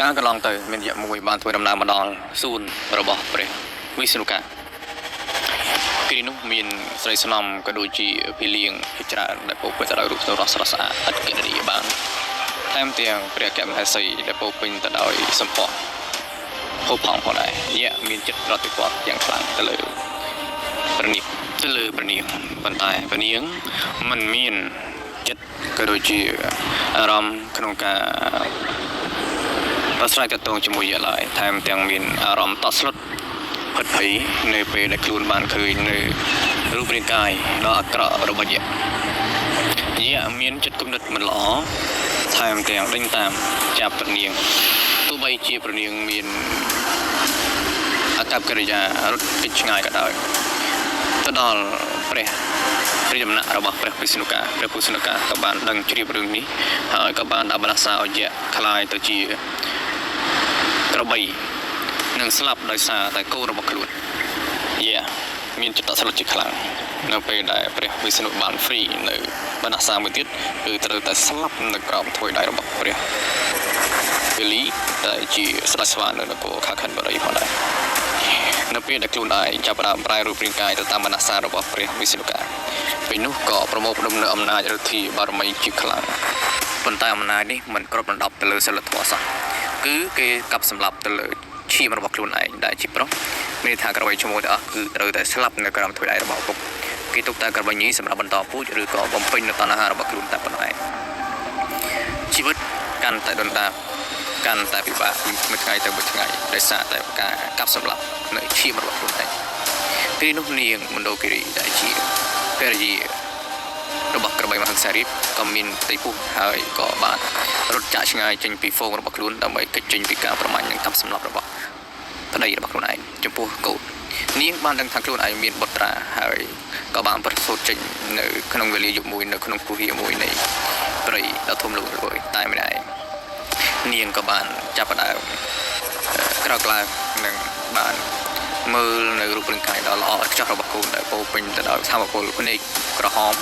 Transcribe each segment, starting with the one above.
ការកន្លងទៅមានរយៈមួយបានធ្វើដំណើរមកដល់សួនរបស់ព្រះវិស្ណុកាគ្រីនោះមានស្រីស្នំក៏ដូចជាពីលៀងជាច្រើនដែលពោពេញទៅដោយរូបទស្សន៍ស្រស់ស្អាតឥតគណនាបានថែមទាំងព្រះកមហេសីដែលពោពេញទៅដោយសម្ផស្សហូបផងដែរយៈមានចិត្តប្រតិបត្តិយ៉ាងខ្លាំងទៅលើព្រះនាងប៉ុន្តែព្រះនាងមិនមានចិត្តក៏ដូចជាអារម្មណ៍ក្នុងការប្រស្រ័យទាក់ទងជាមួយយៈឡើយថែមទាំងមានអារម្មណ៍តក់ស្លុតផិតភ័យនៅពេលដែលខ្លួនបានឃើញនៅរូបរាងកាយដ៏អាក្រក់របស់យៈមានចិត្តគំនិតមិនល្អថែមទាំងដេញតាមចាប់ព្រះនាងទោះបីជាព្រះនាងមានអកប្បកិរិយារត់គេចឆ្ងាយក៏ដោយទៅដល់ព្រះរាជដំណាក់របស់ព្រះវិស្ណុកាក៏បានដឹងជ្រាបរឿងនេះហើយក៏បានដាក់បណ្ដាសាឲ្យយៈคล้ายទៅជាក្របីនឹងស្លាប់ដោយសារតែកូនរបស់ខ្លួនមានចិត្តស្លុតជាខ្លាំងនៅពេលដែលព្រះវិស្ណុបានហ្វ្រីនៅបណ្ដាសាមួយទៀតគឺត្រូវតែស្លាប់នៅក្រោមធ្វើដៃរបស់ព្រះពេលីដែលជាស្ដេចស្វានៅនគរខាខិនបរិយផងដែរនៅពេលដែលខ្លួនឯងចាប់ផ្ដើមប្រែរូបរាងកាយទៅតាមបណ្ដាសារបស់ព្រះវិស្ណុកាពេលនោះក៏ប្រមូលផ្ដុំនៅអំណាចឫទ្ធិបារមីជាខ្លាំងប៉ុន្តែអំណាចនេះមិនគ្របដណ្ដប់ទៅលើសិលធម៌សោះគឺគេកាប់សម្លាប់ទៅលើឈាមរបស់ខ្លួនឯងដែលជាប្រុសមានថាក្របីឈ្មោះទាំងអស់គឺត្រូវតែស្លាប់នៅក្រោមធ្វើដៃរបស់ឪពុកគេទុកតែក្របីញីសម្រាប់បន្តពូជឬក៏បំពេញនៅតណ្ហារបស់ខ្លួនតែប៉ុណ្ណោះឯងជីវិតកាន់តែដុនដាបកាន់តែពិបាកមួយថ្ងៃទៅមួយថ្ងៃដោយសារតែការកាប់សម្លាប់នៅឈាមរបស់ខ្លួនឯងពេលនោះនាងមណ្ឌលគិរីដែលជាភរិយារបស់ក្របីមហិង្សារីបក៏មានទីពុះហើយក៏បានរត់ចាក់ឆ្ងាយចេញពីហ្វូងរបស់ខ្លួនដើម្បីគេចចេញពីការប្រមាញ់និងកាប់សម្លាប់របស់ប្តីរបស់ខ្លួនឯងចំពោះកូននាងបានដឹងថាខ្លួនឯងមានបុត្រាហើយក៏បានប្រសូតចេញនៅក្នុងវេលាយប់មួយនៅក្នុងគុហាមួយនៃព្រៃដ៏ធំល្វឹងតែម្នាក់ឯងនាងក៏បានចាប់ផ្ដើមក្រោកឡើងនិងបានមើលនៅរូបរាងកាយដ៏ល្អឥតខ្ចោះរបស់កូនដែលពោពេញទៅដោយធម៌ពលភ្នែកក្រហម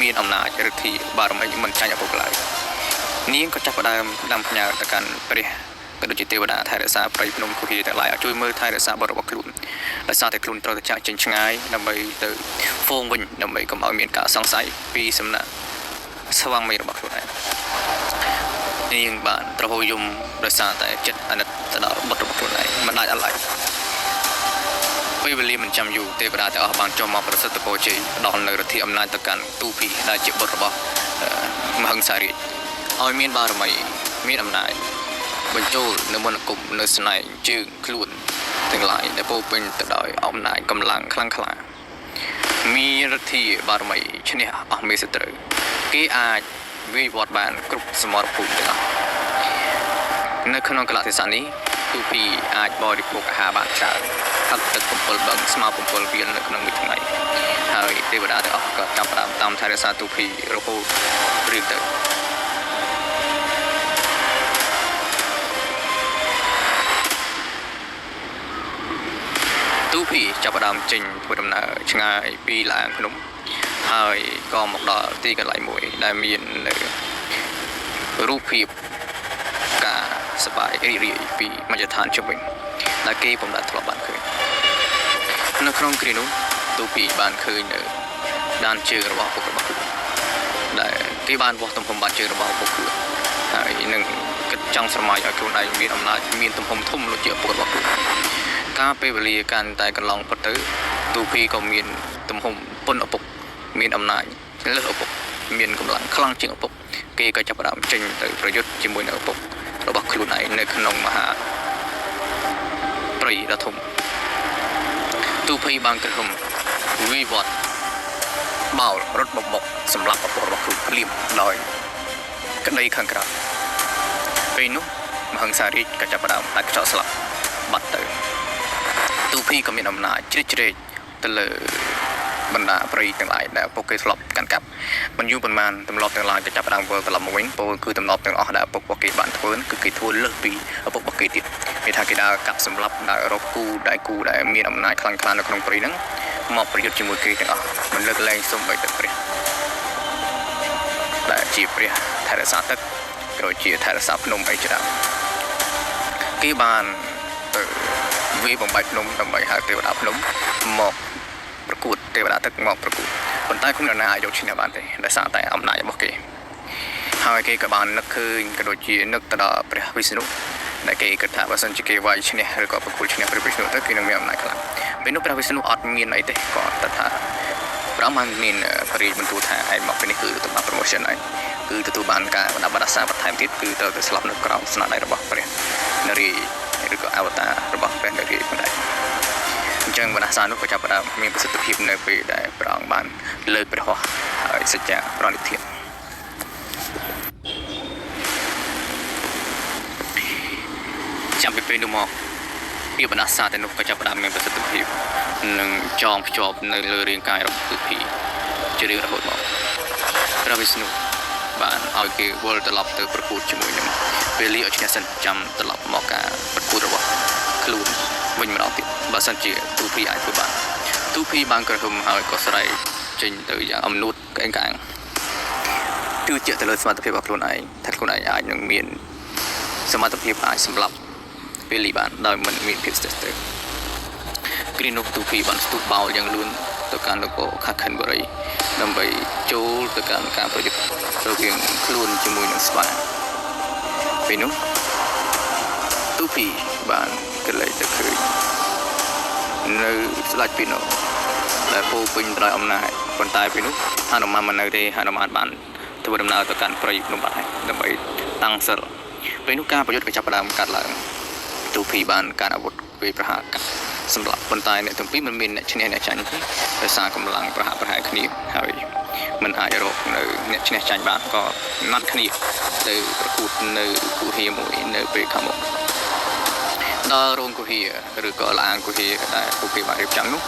មានអំណាចឫទ្ធិបារមីមិនចាញ់ឪពុកឡើយនាងក៏ចាប់ផ្ដើមដាំផ្ញើទៅកាន់ព្រះក៏ដូចជាទេវតាថែរក្សាព្រៃភ្នំគុហាទាំងឡាយឲ្យជួយមើលថែរក្សាបុត្ររបស់ខ្លួនដោយសារតែខ្លួនត្រូវតែចាក់ចេញឆ្ងាយដើម្បីទៅហ្វូងវិញដើម្បីកុំឲ្យមានការសង្ស័យពីសំណាក់ស្វាមីរបស់ខ្លួនឯងនាងបានប្រហូរយំដោយសារតែចិត្តអាណិតទៅដល់បុត្ររបស់ខ្លួនឯងមិនដាច់អត់ឡើយពេលវេលាមិនចាំយូរទេវតាទាំងអស់បានចុះមកប្រសិទ្ធពរជ័យផ្ដល់នៅរទ្ធីអំណាចទៅកាន់ទូភីដែលជាបុត្ររបស់មហិង្សារាជឲ្យមានបារមីមានអំណាចបញ្ចូលនៅមន្តអាគមនៅស្នែងជើងខ្លួនទាំងឡាយដែលពោពេញទៅដោយអំណាចកម្លាំងខ្លាំងក្លាមានរទ្ធីបារមីឈ្នះអស់មេសត្រូវគេអាចវិវត្តបានគ្រប់សមរភូមិទាំងអស់នៅក្នុងកលៈទេសៈនេះទូភីអាចបរិភោគអាហារបានច្រើនហឹកទឹក7បឹងស្មើ7វាលនៅក្នុងមួយថ្ងៃហើយទេវតាទាំងអស់ក៏ចាប់ផ្ដើមតាមថែរក្សាទូភីរហូតរៀងទៅទូភីចាប់ផ្ដើមចេញធ្វើដំណើរឆ្ងាយពីឡានភ្នំហើយក៏មកដល់ទីកន្លែងមួយដែលមាននៅរូបភាពការសប្បាយរីករាយពីមជ្ឈដ្ឋានជុំវិញដែលគេពុំដែលធ្លាប់បានឃើញនៅក្នុងគ្រានោះទូភីបានឃើញនៅដានជើងរបស់ពុករបស់ខ្លួនដែលគេបានវាស់ទំហំបាតជើងរបស់ពុកខ្លួនហើយនឹងគិតចង់ស្រមៃឲ្យខ្លួនឯងមានអំណាចមានទំហំធំដូចជាពុករបស់ខ្លួនការពេលវេលាកាន់តែកន្លងផុតទៅទូភីក៏មានទំហំពុនឪពុកមានអំណាចលើសឪពុកមានកម្លាំងខ្លាំងជាងឪពុកគេក៏ចាប់ផ្ដើមចេញទៅប្រយុទ្ធជាមួយនឹងឪពុករបស់ខ្លួនឯងនៅក្នុងមហាព្រៃដ៏ធំទូភីបានក្រហមវិវត្តបោលរត់បំមុខសម្រាប់ឪពុករបស់ខ្លួនភ្លាមដោយក្តីខាងក្រៅពេលនោះមហិង្សារាជក៏ចាប់ផ្ដើមដាច់ខ្យល់ស្លាប់បាត់ទៅទូភីក៏មានអំណាចជ្រៀតជ្រែកទៅលើបណ្ដាព្រៃទាំងឡាយដែលពុកគេធ្លាប់កាន់កាប់មិនយូរប៉ុន្មានទម្លាប់ទាំងឡាយក៏ចាប់ផ្ដើមវិលត្រឡប់មកវិញពោលគឺទម្លាប់ទាំងអស់ដែលពុករបស់គេបានធ្វើគឺគេធ្វើលើសពីឪពុករបស់គេទៀតគេថាគេដើរកាប់សម្លាប់ដើររកគូដែលមានអំណាចខ្លាំងក្លានៅក្នុងព្រៃហ្នឹងមកប្រយុទ្ធជាមួយគេទាំងអស់មិនលើកលែងសូម្បីតែព្រះដែលជាព្រះថែរក្សាទឹកក៏ជាថែរក្សាភ្នំអីជាដើម គេបានទៅវាបំបាច់ភ្នំដើម្បីហៅទេវតាភ្នំមកប្រកួតទេវតាទឹកមកប្រកួតប៉ុន្តែគ្មាននរណាអាចយកឈ្នះបានទេដោយសារតែអំណាចរបស់គេហើយគេក៏បាននឹកឃើញក៏ដូចជានឹកទៅដល់ព្រះវិស្ណុដែលគេគិតថាបើសិនជាគេវាយឈ្នះឬក៏ប្រកួតឈ្នះព្រះវិស្ណុទៅគេនឹងមានអំណាចខ្លាំងពេលនោះព្រះវិស្ណុអត់មានអីទេគាត់ថាព្រះអង្គមានបរិយាបន្ទូលថាឯងមកពេលនេះគឺទទួលបាន promotion ហើយគឺទទួលបានការបណ្ដាបណ្ដាសាបន្ថែមទៀតគឺទៅស្លាប់នៅក្រោមស្នាដៃរបស់ព្រះនារីឬក៏អវតាររបស់ព្រះនារីបណ្ដាអញ្ចឹងបណ្ដាសានោះក៏ចាប់ផ្ដើមមានប្រសិទ្ធភាពនៅពេលដែលព្រះអង្គបានលើកព្រះហស្ថហើយសច្ចាប្រណិធានចាំពីពេលនោះមកពីបណ្ដាសាទាំងនោះក៏ចាប់ផ្ដើមមានប្រសិទ្ធភាពនិងចងភ្ជាប់នៅលើរាងកាយរបស់ទូភីជារៀងរហូតមកព្រះវិស្ណុបានឲ្យគេវិលត្រឡប់ទៅប្រកួតជាមួយនឹងពេលលីឲ្យឈ្នះសិនចាំត្រឡប់មកការប្រកួតរបស់ខ្លួនវិញម្ដងទៀតបើសិនជាទូភីអាចធ្វើបានទូភីបានក្រហមហើយក៏ស្រែកចេញទៅយ៉ាងអំនួតក្អេងក្អាងជឿជាក់ទៅលើសមត្ថភាពរបស់ខ្លួនឯងថាខ្លួនឯងអាចនឹងមានសមត្ថភាពអាចសម្លាប់ពេលលីបានដោយមិនមានភាពស្ទើរទៅគ្រីនោះទូភីបានស្ទុះបោលយ៉ាងលឿនទៅកាន់នគរខាខិនបុរីដើម្បីចូលទៅកាន់ការប្រយុទ្ធរវាងខ្លួនជាមួយនឹងស្វាពេលនោះទូភីបានក៏លេចទៅឃើញនៅស្ដេចពីណូដែលពោពេញដោយអំណាចប៉ុន្តែពេលនោះហនុមានមិននៅទេហនុមានបានធ្វើដំណើរទៅកាន់ព្រៃភ្នំបាត់ហើយដើម្បីតាំងសិលពេលនោះការប្រយុទ្ធក៏ចាប់ផ្ដើមកាត់ឡើងទូភីបានការអាវុធពេលប្រហារកាត់សម្រាប់ប៉ុន្តែអ្នកទាំងពីរមិនមានអ្នកឈ្នះអ្នកចាញ់ទេដោយសារកម្លាំងប្រហាក់ប្រហែលគ្នាហើយមិនអាចរកនៅអ្នកឈ្នះចាញ់បានក៏ណាត់គ្នាទៅប្រកួតនៅគុហាមួយនៅពេលខាងមុខដល់រោងគុហាឬក៏ឡានគុហាដែលពួកគេបានរៀបចំនោះ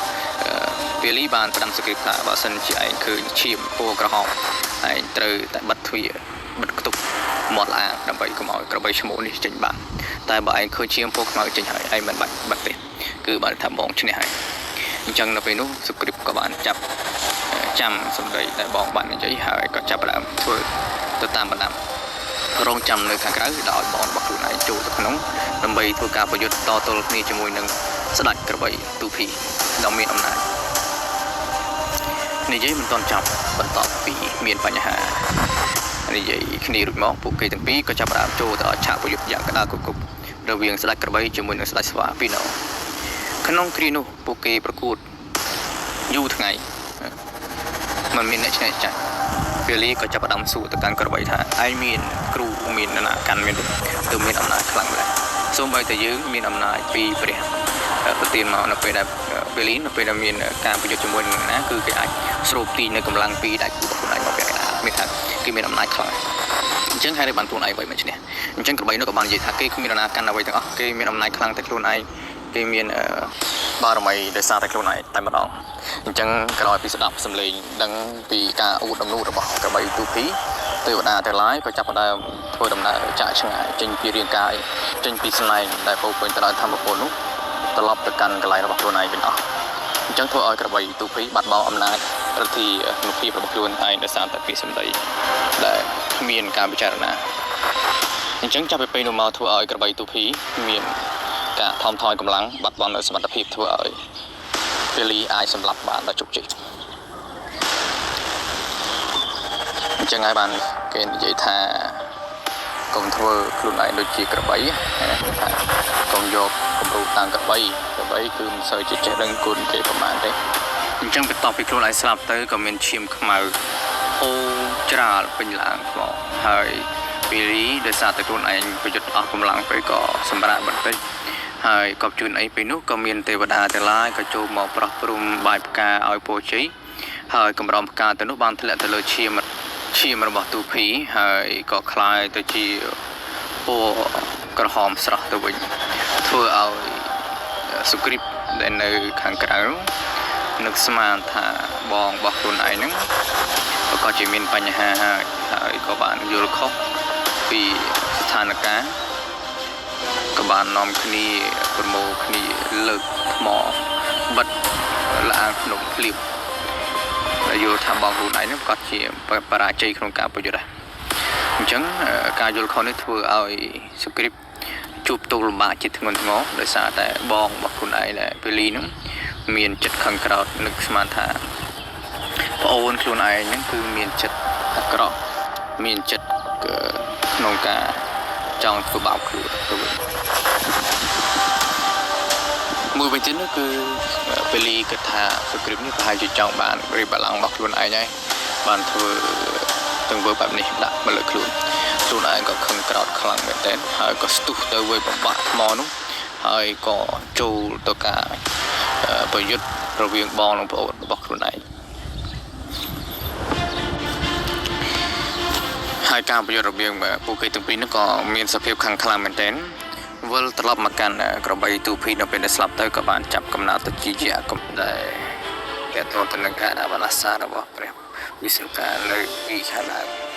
ពេលលីបានផ្ដាំសង្កេតថាបើសិនជាឯងឃើញឈាមពណ៌ក្រហមឯងត្រូវតែបិទទ្វារបិទគប់មាត់ឡានដើម្បីកុំឲ្យក្របីឈ្មោះនេះចេញបានតែបើឯងឃើញឈាមពណ៌ខ្មៅចេញហើយឯងមិនបាច់បិទទេគឺបានថាបងឈ្នះហើយអញ្ចឹងនៅពេលនោះសុគ្រីពក៏បានចាំសម្ដីដែលបងបាននិយាយហើយក៏ចាប់ផ្ដើមធ្វើទៅតាមបណ្ដាំរងចាំនៅខាងក្រៅដោយបងរបស់ខ្លួនឯងចូលទៅក្នុងដើម្បីធ្វើការប្រយុទ្ធតទល់គ្នាជាមួយនឹងស្ដេចក្របីទូភីដ៏មានអំណាចនិយាយមិនទាន់ចប់បន្តពីមានបញ្ហានិយាយគ្នារួចមកពួកគេទាំងពីរក៏ចាប់ផ្ដើមចូលទៅដល់ឆាកប្រយុទ្ធយ៉ាងក្តៅគគុបរវាងស្ដេចក្របីជាមួយនឹងស្ដេចស្វាពីណូក្នុងគ្រានោះពួកគេប្រកួតយូរថ្ងៃមិនមានអ្នកឈ្នះចាញ់ពេលលីក៏ចាប់ផ្ដើមសួរទៅកាន់ក្របីថាឯងមានគ្រូមាននរណាកាន់មានទៅមានអំណាចខ្លាំងម្ល៉េះសូម្បីតែយើងមានអំណាចពីព្រះប្រទានមកនៅពេលដែលពេលលីនៅពេលដែលមានការប្រយុទ្ធជាមួយនឹងណាគឺគេអាចស្រូបទាញនៅកម្លាំងពីដៃគូរបស់ខ្លួនឯងមកពាក់កណ្ដាលមានថាគេមានអំណាចខ្លាំងអញ្ចឹងហើយបានខ្លួនឯងໄວមិនឈ្នះអញ្ចឹងក្របីនោះក៏បាននិយាយថាគេគ្មាននរណាកាន់អ្វីទាំងអស់គេមានអំណាចខ្លាំងតែខ្លួនឯងគេមានបារមីដោយសារតែខ្លួនឯងតែម្ដងអញ្ចឹងក្រោយពីស្ដាប់សម្លេងដឹងពីការអួតអំនួតរបស់ក្របីទូភីទេវតាទាំងឡាយក៏ចាប់ផ្ដើមធ្វើដំណើរចាក់ឆ្ងាយចេញពីរាងកាយចេញពីស្លែងដែលពោពេញទៅដោយធម្មពលនោះត្រឡប់ទៅកាន់កន្លែងរបស់ខ្លួនឯងវិញអស់អញ្ចឹងធ្វើឲ្យក្របីទូភីបាត់បង់អំណាចរដ្ឋាភិបាលរបស់ខ្លួនឯងដោយសារតែពាក្យសម្ដីដែលមានការពិចារណាអញ្ចឹងចាប់ពីពេលនោះមកធ្វើឲ្យក្របីទូភីមានការថមថយកម្លាំងបាត់បង់នូវសមត្ថភាពធ្វើឲ្យពេលលីអាចសម្លាប់បានដោយជោគជ័យអញ្ចឹងហើយបានគេនិយាយថាកុំធ្វើខ្លួនឯងដូចជាក្របីថាកុំយកគំរូតាមក្របីគឺមិនសូវជាចេះដឹងគុណគេប្រហែលទេអញ្ចឹងបន្ទាប់ពីខ្លួនឯងស្លាប់ទៅក៏មានឈាមខ្មៅអូច្រាលពេញឡានថ្មហើយពេលលីដោយសារតែខ្លួនឯងប្រយុទ្ធអស់កម្លាំងពេកក៏សម្រាកបន្តិចហើយក៏ជួនអីពេលនោះក៏មានទេវតាទាំងឡាយក៏ចូលមកប្រោះព្រំបាយផ្កាឲ្យពរជ័យហើយកម្រងផ្កាទៅនោះបានធ្លាក់ទៅលើឈាមរបស់ទូភីហើយក៏คล้ายទៅជាពណ៌ក្រហមស្រស់ទៅវិញធ្វើឲ្យសុគ្រីពដែលនៅខាងក្រៅនឹកស្មានថាបងរបស់ខ្លួនឯងហ្នឹងក៏ជាមានបញ្ហាហើយក៏បានយល់ខុសពីស្ថានភាពក៏បាននាំគ្នាប្រមូលគ្នាលើកថ្មបិទឡានភ្នំភ្លៀបដែលយល់ថាបងខ្លួនឯងហ្នឹងក៏ជាបរាជ័យក្នុងការប្រយុទ្ធដែរអញ្ចឹងការយល់ខុសនេះធ្វើឲ្យសុគ្រីព ជួបទូលំបាកជាធ្ងន់ធ្ងរដោយសារតែបងរបស់ខ្លួនឯងដែលពេលនោះមានចិត្តខឹងក្រោធនឹកស្មានថាប្អូនខ្លួនឯងហ្នឹងគឺមានចិត្តអាក្រក់មានចិត្តក្នុងការចង់ធ្វើបាបខ្លួនទៅវិញមួយវិញទៀតនោះគឺពេលគិតថាសុគ្រីពនេះប្រហែលជាចង់បានរៀបបល្ល័ង្ករបស់ខ្លួនឯងហើយបានធ្វើទង្វើបែបនេះដាក់មកលើខ្លួនឯងក៏ខឹងក្រោធខ្លាំងមែនទែនហើយក៏ស្ទុះទៅវាយបំបាក់ថ្មនោះហើយក៏ចូលទៅការប្រយុទ្ធរវាងបងនិងប្អូនរបស់ខ្លួនឯងហើយការប្រយុទ្ធរវាងពួកគេទាំងពីរនោះក៏មានសភាពខាងខ្លាំងមែនទែនវិលត្រឡប់មកកាន់ក្របីទូភីនៅពេលដែលស្លាប់ទៅក៏បានចាប់កំណើតទៅជាយៈកំដែរតែទៅនឹងការអបអរសារបស់ព្រះវិស្ណុកានៅពីខាងដើម